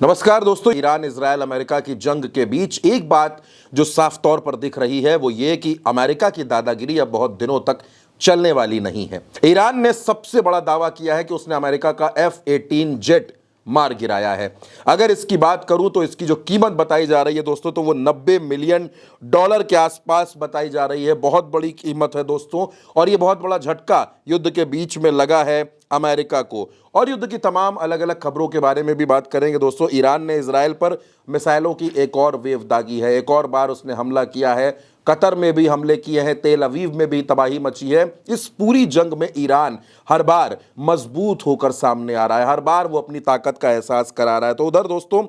नमस्कार दोस्तों। Iran Israel America की जंग के बीच एक बात जो साफ तौर पर दिख रही है वो ये कि अमेरिका की दादागिरी अब बहुत दिनों तक चलने वाली नहीं है। ईरान ने सबसे बड़ा दावा किया है कि उसने अमेरिका का F-18 जेट मार गिराया है। अगर इसकी बात करूं तो इसकी जो कीमत बताई जा रही है दोस्तों तो वो $90 मिलियन के आसपास बताई जा रही है। बहुत बड़ी कीमत है दोस्तों, और ये बहुत बड़ा झटका युद्ध के बीच में लगा है अमेरिका को। और युद्ध की तमाम अलग अलग खबरों के बारे में भी बात करेंगे दोस्तों। ईरान ने इजराइल पर मिसाइलों की एक और वेव दागी है, एक और बार उसने हमला किया है। कतर में भी हमले किए हैं, तेल अवीव में भी तबाही मची है। इस पूरी जंग में ईरान हर बार मजबूत होकर सामने आ रहा है, हर बार वो अपनी ताकत का एहसास करा रहा है। तो उधर दोस्तों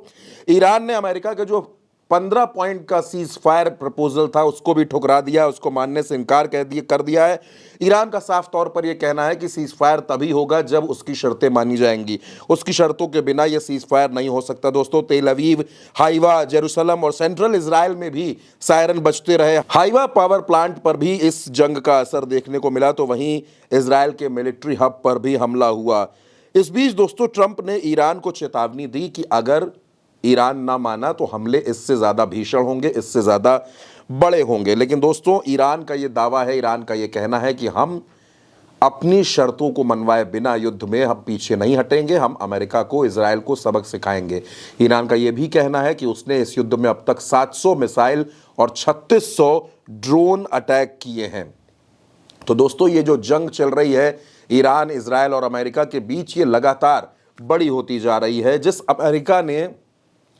ईरान ने अमेरिका के जो 15 पॉइंट का सीज फायर प्रपोजल था उसको भी ठुकरा दिया, उसको मानने से इनकार कर दिया है। ईरान का साफ तौर पर यह कहना है कि सीज फायर तभी होगा जब उसकी शर्तें मानी जाएंगी, उसकी शर्तों के बिना यह सीज फायर नहीं हो सकता। दोस्तों तेल अवीव, हाइवा, जेरूसलम और सेंट्रल इजराइल में भी सायरन बजते रहे। हाइवा पावर प्लांट पर भी इस जंग का असर देखने को मिला, तो वहीं इजराइल के मिलिट्री हब पर भी हमला हुआ। इस बीच दोस्तों ट्रंप ने ईरान को चेतावनी दी कि अगर ईरान ना माना तो हमले इससे ज़्यादा भीषण होंगे, इससे ज़्यादा बड़े होंगे। लेकिन दोस्तों ईरान का ये दावा है, ईरान का ये कहना है कि हम अपनी शर्तों को मनवाए बिना युद्ध में हम पीछे नहीं हटेंगे, हम अमेरिका को, इजराइल को सबक सिखाएंगे। ईरान का ये भी कहना है कि उसने इस युद्ध में अब तक 700 मिसाइल और 3600 ड्रोन अटैक किए हैं। तो दोस्तों ये जो जंग चल रही है ईरान, इजराइल और अमेरिका के बीच, ये लगातार बड़ी होती जा रही है। जिस अमेरिका ने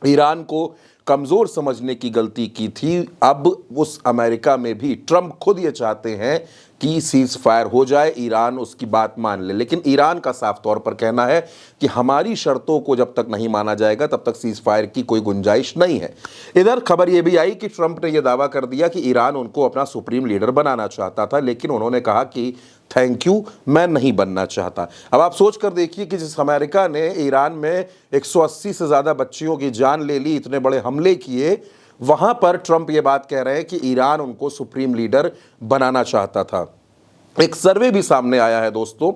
ईरान को कमजोर समझने की गलती की थी, अब उस अमेरिका में भी ट्रंप खुद ये चाहते हैं कि सीज फायर हो जाए, ईरान उसकी बात मान ले। लेकिन ईरान का साफ तौर पर कहना है कि हमारी शर्तों को जब तक नहीं माना जाएगा तब तक सीज फायर की कोई गुंजाइश नहीं है। इधर खबर यह भी आई कि ट्रंप ने यह दावा कर दिया कि ईरान उनको अपना सुप्रीम लीडर बनाना चाहता था, लेकिन उन्होंने कहा कि थैंक यू, मैं नहीं बनना चाहता। अब आप सोच कर देखिए कि जिस अमेरिका ने ईरान में 180 से ज़्यादा बच्चियों की जान ले ली, इतने बड़े हमले किए, वहां पर ट्रंप ये बात कह रहे हैं कि ईरान उनको सुप्रीम लीडर बनाना चाहता था। एक सर्वे भी सामने आया है दोस्तों,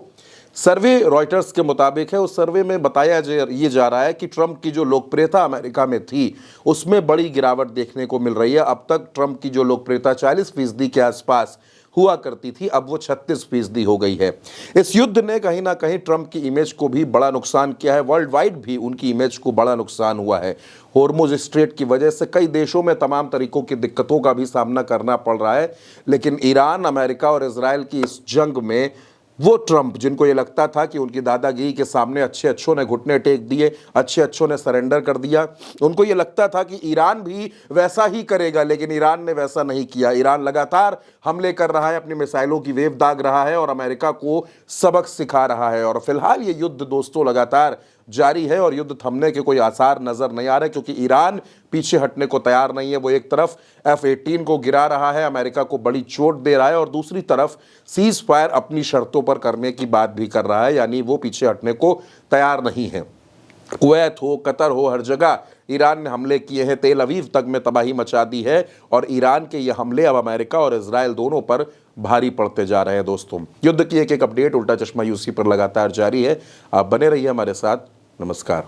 सर्वे रॉयटर्स के मुताबिक है। उस सर्वे में बताया ये जा रहा है कि ट्रंप की जो लोकप्रियता अमेरिका में थी उसमें बड़ी गिरावट देखने को मिल रही है। अब तक ट्रंप की जो लोकप्रियता 40% के आसपास हुआ करती थी, अब वो 36% हो गई है। इस युद्ध ने कहीं ना कहीं ट्रंप की इमेज को भी बड़ा नुकसान किया है, वर्ल्ड वाइड भी उनकी इमेज को बड़ा नुकसान हुआ है। होर्मुज स्ट्रेट की वजह से कई देशों में तमाम तरीकों की दिक्कतों का भी सामना करना पड़ रहा है। लेकिन ईरान, अमेरिका और इजराइल की इस जंग में वो ट्रंप जिनको ये लगता था कि उनकी दादागिरी के सामने अच्छे अच्छों ने घुटने टेक दिए, अच्छे अच्छों ने सरेंडर कर दिया, उनको ये लगता था कि ईरान भी वैसा ही करेगा, लेकिन ईरान ने वैसा नहीं किया। ईरान लगातार हमले कर रहा है, अपनी मिसाइलों की वेव दाग रहा है और अमेरिका को सबक सिखा रहा है। और फिलहाल ये युद्ध दोस्तों लगातार जारी है और युद्ध थमने के कोई आसार नजर नहीं आ रहे, क्योंकि ईरान पीछे हटने को तैयार नहीं है। वो एक तरफ F-18 को गिरा रहा है, अमेरिका को बड़ी चोट दे रहा है, और दूसरी तरफ सीज फायर अपनी शर्तों पर करने की बात भी कर रहा है, यानी वो पीछे हटने को तैयार नहीं है। कुवैत हो, कतर हो, हर जगह ईरान ने हमले किए हैं, तेल अवीव तक में तबाही मचा दी है। और ईरान के ये हमले अब अमेरिका और इजराइल दोनों पर भारी पड़ते जा रहे हैं। दोस्तों युद्ध की एक एक अपडेट उल्टा चश्मा यूसी पर लगातार जारी है। आप बने रहिए हमारे साथ। नमस्कार।